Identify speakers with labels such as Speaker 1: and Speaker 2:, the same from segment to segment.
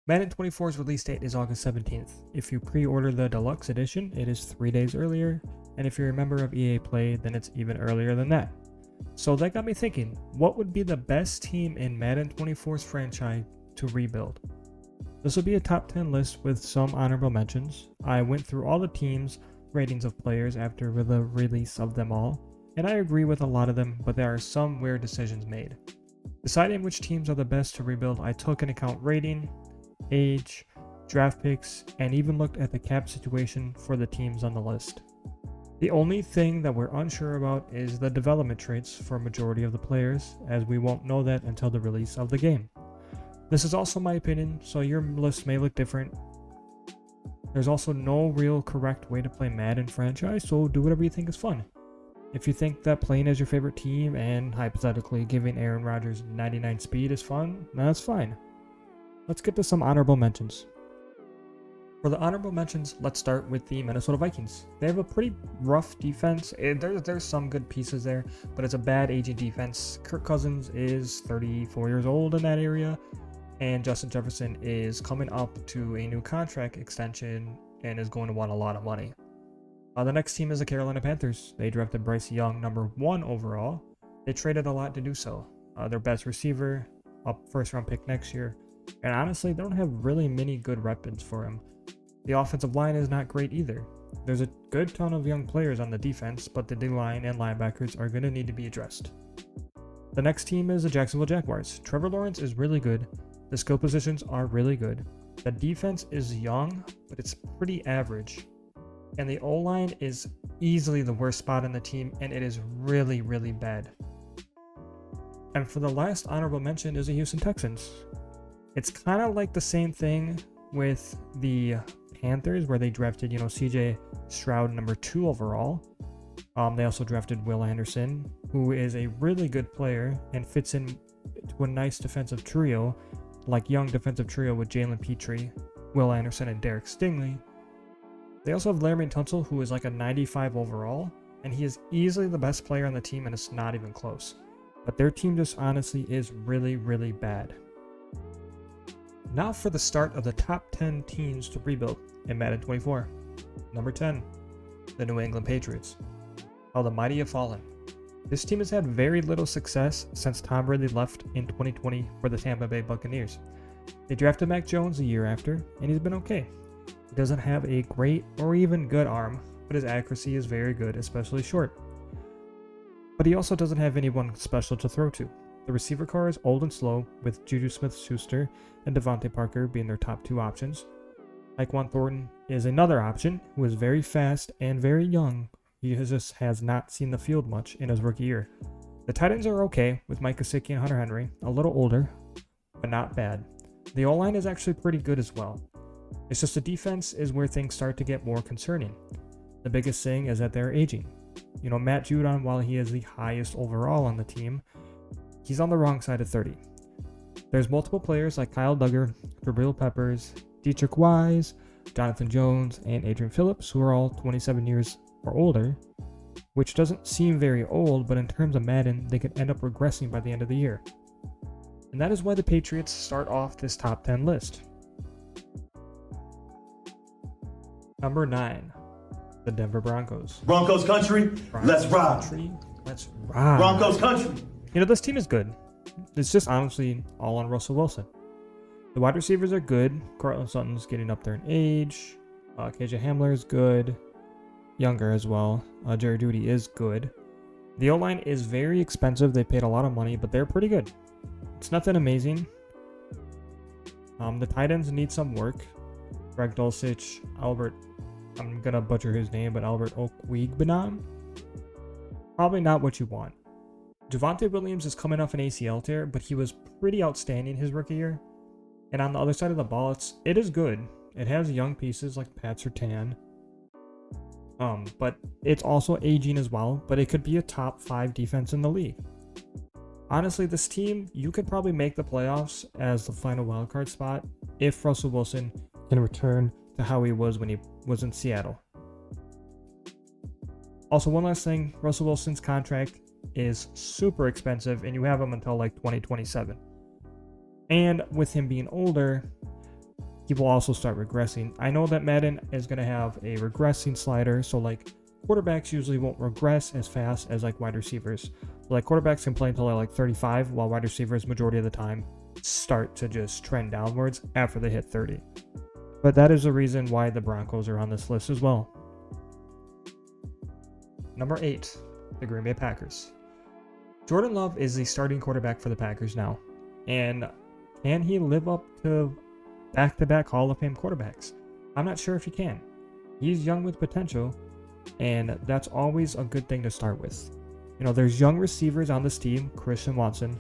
Speaker 1: Madden 24's release date is August 17th. If you pre-order the deluxe edition, it is 3 days earlier, and if you're a member of EA Play, then it's even earlier than that. So that got me thinking, what would be the best team in Madden 24's franchise to rebuild? This will be a top 10 list with some honorable mentions. I went through all the teams' ratings of players after the release of them all, and I agree with a lot of them, but there are some weird decisions made. Deciding which teams are the best to rebuild, I took into account rating, age, draft picks, and even looked at the cap situation for the teams on the list. The only thing that we're unsure about is the development traits for a majority of the players, as we won't know that until the release of the game. This is also my opinion, so your list may look different. There's also no real correct way to play Madden franchise, so do whatever you think is fun. If you think that playing as your favorite team and hypothetically giving Aaron Rodgers 99 speed is fun, that's fine. Let's get to some honorable mentions. For the honorable mentions, let's start with the Minnesota Vikings. They have a pretty rough defense. There's some good pieces there, but it's a bad aging defense. Kirk Cousins is 34 years old in that area, and Justin Jefferson is coming up to a new contract extension and is going to want a lot of money. The next team is the Carolina Panthers. They drafted Bryce Young, number 1 overall. They traded a lot to do so. Their best receiver, up first round pick next year. And honestly, they don't have really many good weapons for him. The offensive line is not great either. There's a good ton of young players on the defense, but the D-line and linebackers are going to need to be addressed. The next team is the Jacksonville Jaguars. Trevor Lawrence is really good. The skill positions are really good. The defense is young, but it's pretty average. And the O-line is easily the worst spot in the team, and it is really, really bad. And for the last honorable mention is the Houston Texans. It's kind of like the same thing with the Panthers, where they drafted, CJ Stroud, number 2 overall. They also drafted Will Anderson, who is a really good player and fits in to a nice defensive trio, like young defensive trio with Jalen Petrie, Will Anderson, and Derek Stingley. They also have Laremy Tunsil, who is like a 95 overall, and he is easily the best player on the team, and it's not even close. But their team just honestly is really, really bad. Now for the start of the top 10 teams to rebuild in Madden 24. Number 10, the New England Patriots. How the mighty have fallen. This team has had very little success since Tom Brady left in 2020 for the Tampa Bay Buccaneers. They drafted Mac Jones a year after, and he's been okay. He doesn't have a great or even good arm, but his accuracy is very good, especially short. But he also doesn't have anyone special to throw to. The receiver core is old and slow, with Juju Smith-Schuster and Devontae Parker being their top 2 options. Tyquan Thornton is another option, who is very fast and very young. He just has not seen the field much in his rookie year. The tight ends are okay, with Mike Gesicki and Hunter Henry, a little older, but not bad. The O-line is actually pretty good as well. It's just the defense is where things start to get more concerning. The biggest thing is that they're aging. Matt Judon, while he is the highest overall on the team, he's on the wrong side of 30. There's multiple players like Kyle Duggar, Jabril Peppers, Dietrich Wise, Jonathan Jones, and Adrian Phillips, who are all 27 years or older, which doesn't seem very old, but in terms of Madden, they could end up regressing by the end of the year. And that is why the Patriots start off this top 10 list. Number 9, the Denver Broncos.
Speaker 2: Broncos country, let's ride.
Speaker 1: Let's ride.
Speaker 2: Broncos country.
Speaker 1: This team is good. It's just honestly all on Russell Wilson. The wide receivers are good. Cortland Sutton's getting up there in age. KJ Hamler is good. Younger as well. Jerry Jeudy is good. The O-line is very expensive. They paid a lot of money, but they're pretty good. It's nothing amazing. The tight ends need some work. Greg Dulcich, Albert, I'm going to butcher his name, but Albert Okwuegbunam. Probably not what you want. Javonte Williams is coming off an ACL tear, but he was pretty outstanding his rookie year. And on the other side of the ball, it is good. It has young pieces like Pat Surtain. But it's also aging as well, but it could be a top 5 defense in the league. Honestly, this team, you could probably make the playoffs as the final wildcard spot if Russell Wilson can return to how he was when he was in Seattle. Also, one last thing, Russell Wilson's contract is super expensive, and you have him until like 2027. And with him being older, he will also start regressing. I know that Madden is going to have a regressing slider, so like quarterbacks usually won't regress as fast as like wide receivers. Like quarterbacks can play until they're like 35, while wide receivers majority of the time start to just trend downwards after they hit 30. But that is the reason why the Broncos are on this list as well. Number 8, the Green Bay Packers. Jordan Love is the starting quarterback for the Packers now. And can he live up to back-to-back Hall of Fame quarterbacks? I'm not sure if he can. He's young with potential, and that's always a good thing to start with. You know, there's young receivers on this team, Christian Watson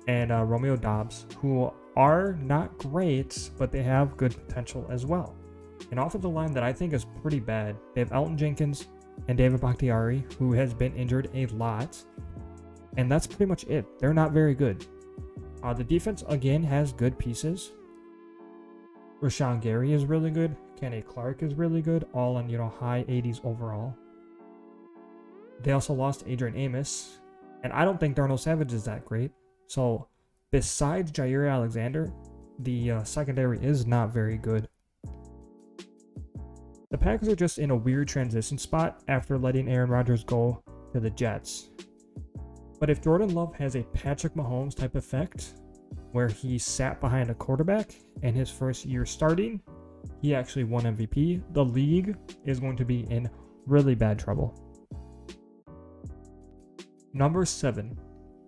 Speaker 1: and Romeo Doubs, who are not great, but they have good potential as well. An offensive line that I think is pretty bad. They have Elton Jenkins and David Bakhtiari, who has been injured a lot, and that's pretty much it. They're not very good. The defense, again, has good pieces. Rashawn Gary is really good. Kenny Clark is really good, all on, high 80s overall. They also lost Adrian Amos, and I don't think Darnell Savage is that great. So, besides Jair Alexander, the secondary is not very good. The Packers are just in a weird transition spot after letting Aaron Rodgers go to the Jets. But if Jordan Love has a Patrick Mahomes type effect, where he sat behind a quarterback in his first year starting, he actually won MVP, the league is going to be in really bad trouble. Number 7,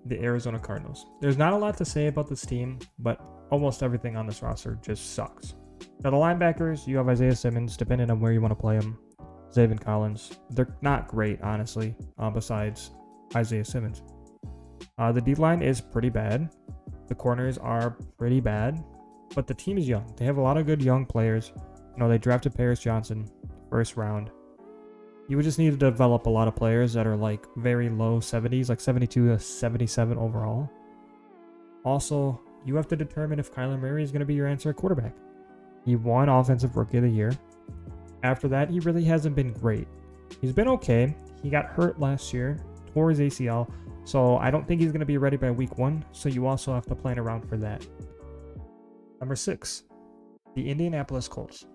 Speaker 1: the Arizona Cardinals. There's not a lot to say about this team, but almost everything on this roster just sucks. Now the linebackers, you have Isaiah Simmons, depending on where you want to play him. Zaven Collins. They're not great, honestly, besides Isaiah Simmons. The D-line is pretty bad. The corners are pretty bad, but the team is young. They have a lot of good young players. They drafted Paris Johnson first round. You would just need to develop a lot of players that are like very low 70s, like 72 to 77 overall. Also, you have to determine if Kyler Murray is going to be your answer at quarterback. He won Offensive Rookie of the Year. After that, he really hasn't been great. He's been okay. He got hurt last year, tore his ACL, so I don't think he's going to be ready by week 1, so you also have to plan around for that. Number 6, the Indianapolis Colts.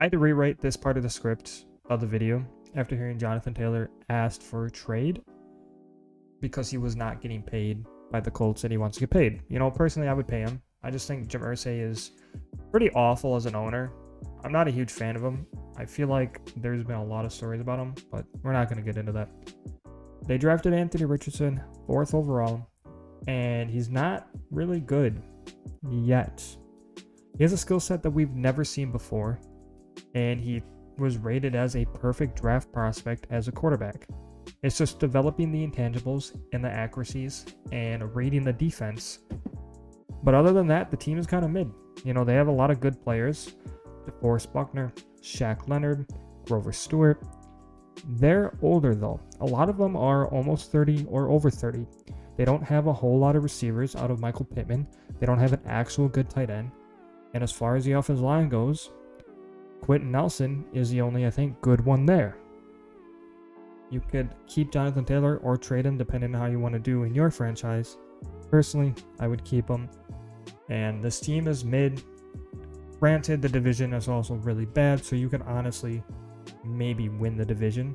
Speaker 1: I had to rewrite this part of the script of the video after hearing Jonathan Taylor asked for a trade because he was not getting paid by the Colts and he wants to get paid. Personally, I would pay him. I just think Jim Irsay is pretty awful as an owner. I'm not a huge fan of him. I feel like there's been a lot of stories about him, but we're not going to get into that. They drafted Anthony Richardson 4th overall, and he's not really good yet. He has a skill set that we've never seen before, and he was rated as a perfect draft prospect as a quarterback. It's just developing the intangibles and the accuracies and reading the defense. But other than that, the team is kind of mid. They have a lot of good players. DeForest Buckner, Shaq Leonard, Grover Stewart. They're older though. A lot of them are almost 30 or over 30. They don't have a whole lot of receivers out of Michael Pittman. They don't have an actual good tight end. And as far as the offensive line goes, Quentin Nelson is the only, I think, good one there. You could keep Jonathan Taylor or trade him depending on how you want to do in your franchise. Personally, I would keep him. And this team is mid. Granted, the division is also really bad, so you can honestly maybe win the division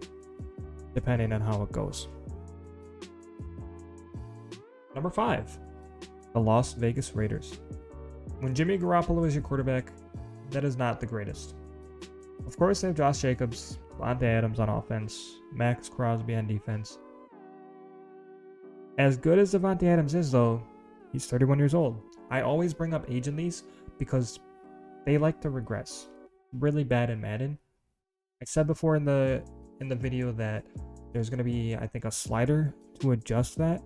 Speaker 1: depending on how it goes. Number 5, the Las Vegas Raiders. When Jimmy Garoppolo is your quarterback, that is not the greatest. Of course, they have Josh Jacobs, Devontae Adams on offense, Max Crosby on defense. As good as Devontae Adams is, though, he's 31 years old. I always bring up age in these because they like to regress really bad in Madden. I said before in the video that there's going to be, I think, a slider to adjust that.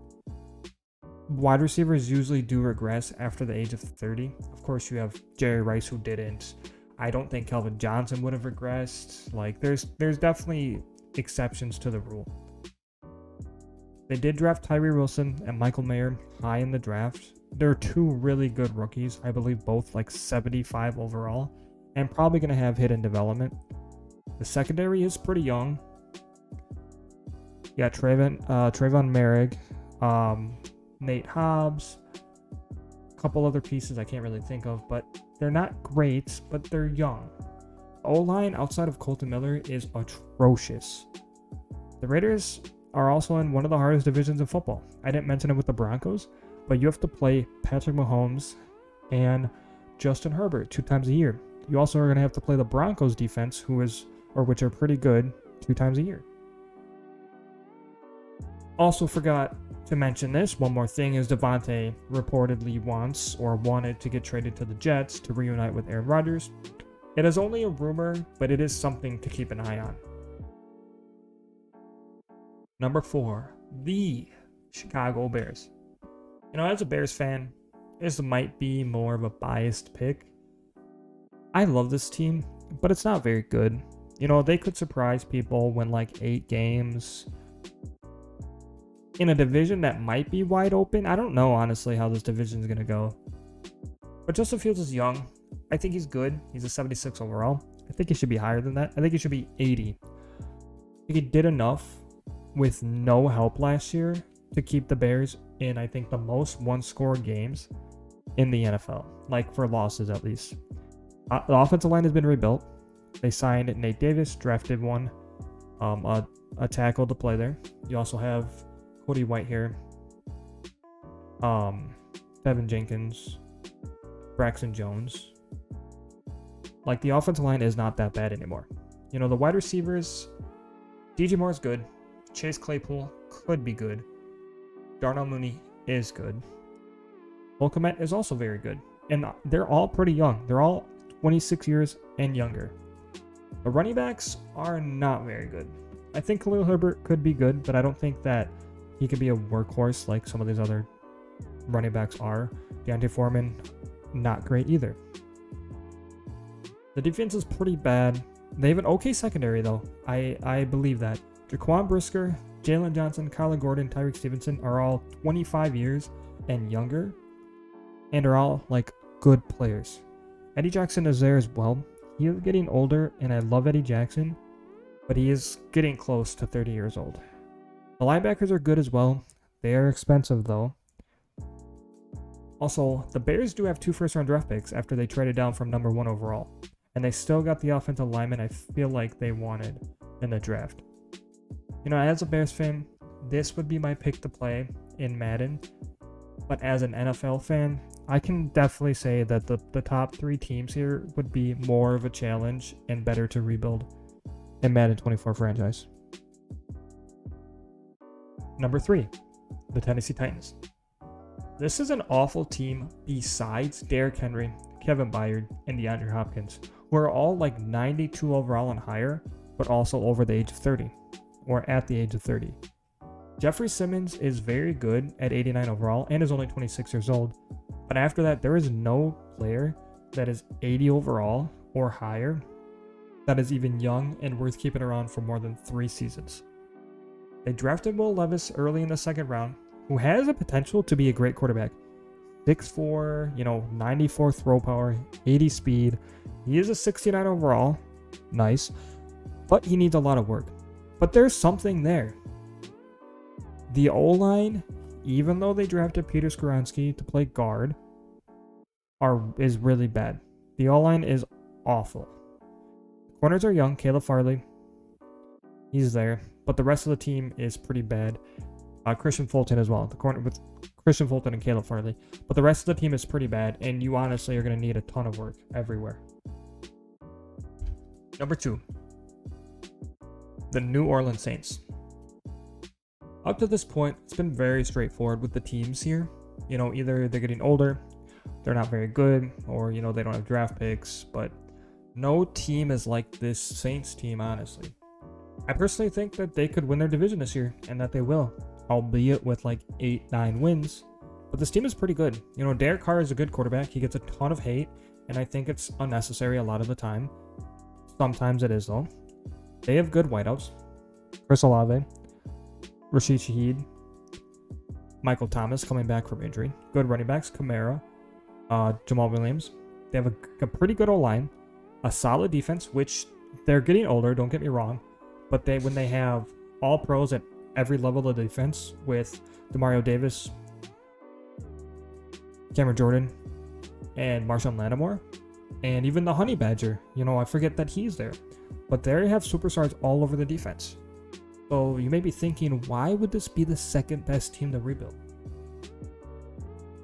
Speaker 1: Wide receivers usually do regress after the age of 30. Of course, you have Jerry Rice who didn't. I don't think Kelvin Johnson would have regressed. Like, there's definitely exceptions to the rule. They did draft Tyree Wilson and Michael Mayer high in the draft. They're 2 really good rookies. I believe both like 75 overall, and probably going to have hidden development. The secondary is pretty young. Yeah, Trayvon Merrick, Nate Hobbs, a couple other pieces I can't really think of, but they're not great, but they're young. O-line outside of Colton Miller is atrocious. The Raiders are also in one of the hardest divisions in football. I didn't mention it with the Broncos, but you have to play Patrick Mahomes and Justin Herbert 2 times a year. You also are going to have to play the Broncos defense, which are pretty good, 2 times a year. Also forgot to mention this. One more thing is Devontae reportedly wanted to get traded to the Jets to reunite with Aaron Rodgers. It is only a rumor, but it is something to keep an eye on. Number 4, the Chicago Bears. As a Bears fan, this might be more of a biased pick. I love this team, but it's not very good. They could surprise people, win like 8 games in a division that might be wide open. I don't know, honestly, how this division is going to go. But Justin Fields is young. I think he's good. He's a 76 overall. I think he should be higher than that. I think he should be 80. He did enough with no help last year to keep the Bears in, I think, the most one-score games in the NFL, like for losses at least. The offensive line has been rebuilt. They signed Nate Davis, drafted one, a tackle to play there. You also have Cody Whitehair, Devin Jenkins, Braxton Jones. Like, the offensive line is not that bad anymore. The wide receivers, DJ Moore is good. Chase Claypool could be good. Darnell Mooney is good. Cole Kmet is also very good. And they're all pretty young. They're all 26 years and younger. The running backs are not very good. I think Khalil Herbert could be good, but I don't think that he could be a workhorse like some of these other running backs are. Deontay Foreman, not great either. The defense is pretty bad. They have an okay secondary, though. I believe that. Jaquan Brisker, Jalen Johnson, Kyler Gordon, Tyreek Stevenson are all 25 years and younger, and are all like good players. Eddie Jackson is there as well. He is getting older, and I love Eddie Jackson, but he is getting close to 30 years old. The linebackers are good as well. They are expensive, though. Also, the Bears do have 2 first-round draft picks after they traded down from number 1 overall, and they still got the offensive lineman I feel like they wanted in the draft. As a Bears fan, this would be my pick to play in Madden, but as an NFL fan, I can definitely say that the top 3 teams here would be more of a challenge and better to rebuild in Madden 24 franchise. Number 3, the Tennessee Titans. This is an awful team besides Derrick Henry, Kevin Byard, and DeAndre Hopkins, who are all like 92 overall and higher, but also over the age of 30, or at the age of 30. Jeffrey Simmons is very good at 89 overall and is only 26 years old, but after that, there is no player that is 80 overall or higher that is even young and worth keeping around for more than 3 seasons. They drafted Will Levis early in the 2nd round, who has the potential to be a great quarterback. 6'4", 94 throw power, 80 speed. He is a 69 overall. Nice. But he needs a lot of work. But there's something there. The O-line, even though they drafted Peter Skoronski to play guard, is really bad. The O-line is awful. The corners are young. Caleb Farley, he's there. But the rest of the team is pretty bad. Christian Fulton as well. The corner with Christian Fulton and Caleb Farley. But the rest of the team is pretty bad, and you honestly are going to need a ton of work everywhere. Number 2, the New Orleans Saints. Up to this point, it's been very straightforward with the teams here. Either they're getting older, they're not very good, or, they don't have draft picks, but no team is like this Saints team, honestly. I personally think that they could win their division this year, and that they will, albeit with like 8-9 wins. But this team is pretty good. Derek Carr is a good quarterback. He gets a ton of hate, and I think it's unnecessary a lot of the time. Sometimes it is, though. They have good wideouts. Chris Olave, Rashid Shaheed, Michael Thomas coming back from injury. Good running backs, Kamara, Jamal Williams. They have a pretty good O-line, a solid defense, which they're getting older, don't get me wrong. But when they have all pros at every level of the defense with Demario Davis, Cameron Jordan and Marshawn Lattimore, and even the Honey Badger. I forget that he's there. But there you have superstars all over the defense. So you may be thinking, why would this be the second best team to rebuild?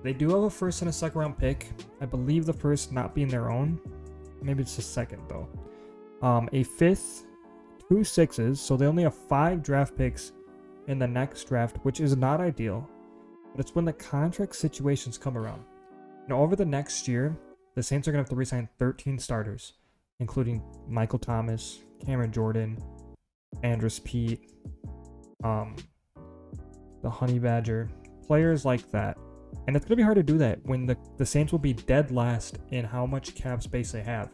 Speaker 1: They do have a first and a second round pick. I believe the first not being their own. Maybe it's the second though. A fifth, 2 sixes. So they only have 5 draft picks in the next draft, which is not ideal. But it's when the contract situations come around. Over the next year, the Saints are going to have to re-sign 13 starters, including Michael Thomas, Cameron Jordan, Andrus Peat, the Honey Badger, players like that. And it's going to be hard to do that when the Saints will be dead last in how much cap space they have.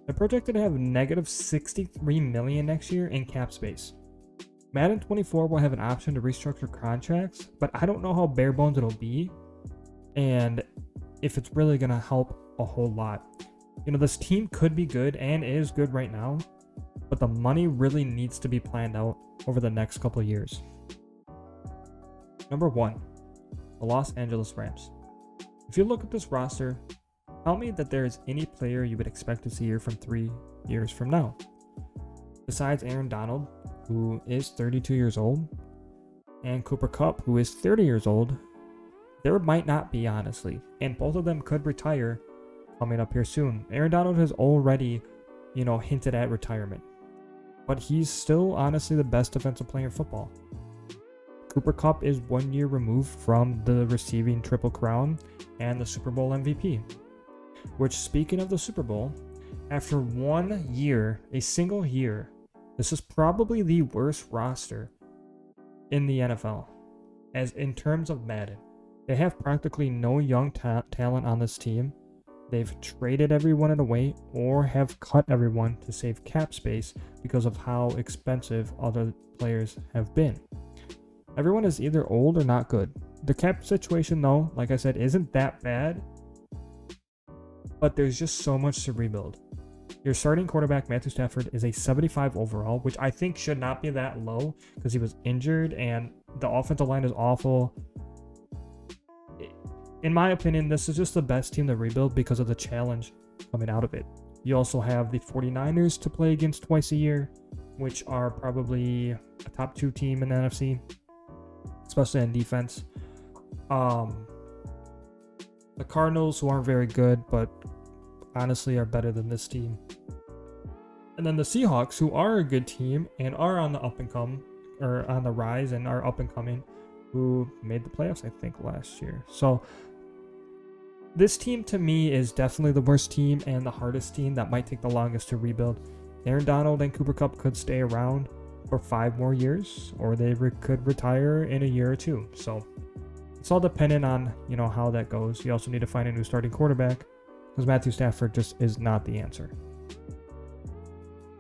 Speaker 1: They're projected to have negative $63 million next year in cap space. Madden 24 will have an option to restructure contracts, but I don't know how bare bones it'll be and if it's really going to help a whole lot. This team could be good and is good right now, but the money really needs to be planned out over the next couple of years. Number 1, the Los Angeles Rams. If you look at this roster, tell me that there is any player you would expect to see here from 3 years from now. Besides Aaron Donald, who is 32 years old, and Cooper Kupp, who is 30 years old, there might not be, honestly. And both of them could retire coming up here soon. Aaron Donald has already, hinted at retirement. But he's still, honestly, the best defensive player in football. Cooper Kupp is 1 year removed from the receiving Triple Crown and the Super Bowl MVP. Which, speaking of the Super Bowl, after 1 year, a single year, this is probably the worst roster in the NFL, as in terms of Madden. They have practically no young talent on this team. They've traded everyone away or have cut everyone to save cap space because of how expensive other players have been. Everyone is either old or not good. The cap situation, though, like I said, isn't that bad, but there's just so much to rebuild. Your starting quarterback, Matthew Stafford, is a 75 overall, which I think should not be that low because he was injured and the offensive line is awful. In my opinion, this is just the best team to rebuild because of the challenge coming out of it. You also have the 49ers to play against twice a year, which are probably a top 2 team in the NFC, especially on defense. The Cardinals, who aren't very good, but honestly are better than this team. And then the Seahawks, who are a good team and are on the up and come, or on the rise and are up and coming, who made the playoffs, I think, last year. So this team to me is definitely the worst team and the hardest team that might take the longest to rebuild. Aaron Donald and Cooper Kupp could stay around for 5 more years, or they could retire in a year or 2. So it's all dependent on, how that goes. You also need to find a new starting quarterback because Matthew Stafford just is not the answer.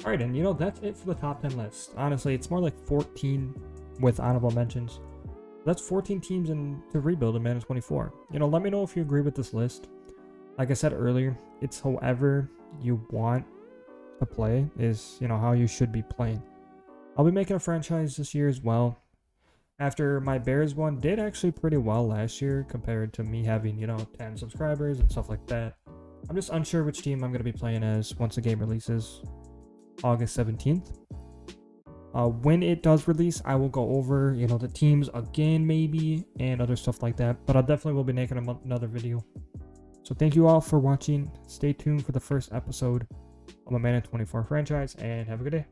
Speaker 1: All right, and that's it for the top 10 list. Honestly, it's more like 14 with honorable mentions. That's 14 teams to rebuild in Madden 24. Let me know if you agree with this list. Like I said earlier, it's however you want to play is, how you should be playing. I'll be making a franchise this year as well. After my Bears one did actually pretty well last year compared to me having, 10 subscribers and stuff like that. I'm just unsure which team I'm going to be playing as once the game releases August 17th. When it does release, I will go over, the teams again maybe and other stuff like that. But I definitely will be making another video. So thank you all for watching. Stay tuned for the first episode of my Madden 24 franchise and have a good day.